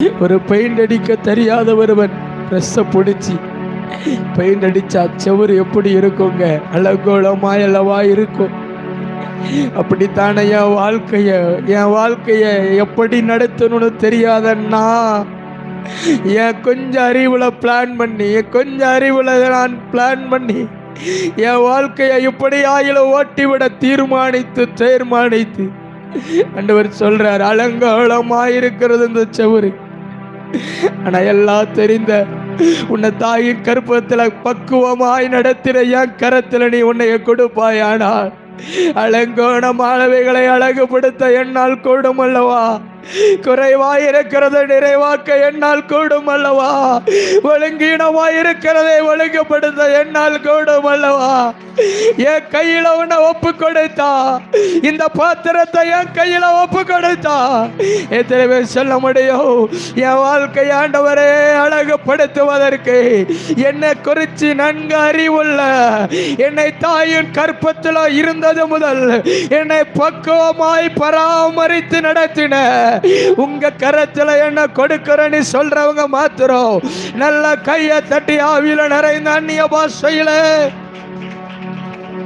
ஒரு பெயிண்ட் அடிக்க தெரியாத ஒருவன் ட்ரெஸ்ஸை பிடிச்சி பெயிண்ட் அடிச்சா செவுரு எப்படி இருக்குங்க? அலங்கோலமாய் அல்லவா இருக்கும். அப்படித்தானே என் வாழ்க்கைய எப்படி நடத்தணும்னு தெரியாதன்னா கொஞ்சம் அறிவுல பிளான் பண்ணி நான் பிளான் பண்ணி என் வாழ்க்கையை இப்படி ஆயில ஓட்டிவிட தீர்மானித்து ஆண்டவர் சொல்றார், அலங்கோலமாயிருக்கிறது இந்த செவுரு. ஆனா எல்லாம் தெரிந்த உன்னை தாயின் கற்பத்துல பக்குவமாய் நடத்தின என் கரத்துல நீ உன்னைய கொடுப்பாயானால் அலங்கோணமானவைகளை அழகுபடுத்த என்னால் கூடும் அல்லவா? குறைவாயிருக்கிறதை நிறைவாக்க என்னால் கூடும் அல்லவா? ஒழுங்கீனமாயிருக்கிறதை ஒழுங்குபடுத்த என்னால் கூடும் அல்லவா? என் கையில உன்னை ஒப்பு கொடுத்தா, இந்த பாத்திரத்தை என் கையில ஒப்பு கொடுத்தா எத்தனை பேர் சொல்ல முடியும்? என் வாழ்க்கை ஆண்டவரே அழகுபடுத்துவதற்கு என்னை குறித்து நன்கு அறிவுள்ள, என்னை தாயின் கற்பத்தில் இருந்தது முதல் என்னை பக்குவமாய் பராமரித்து நடத்தின உங்க கரத்துல என்ன கொடுக்கிறேன்னு சொல்றவங்க மாத்திரம் நல்ல கையை தட்டி ஆவியில நிறைந்த அந்நிய பாஷையில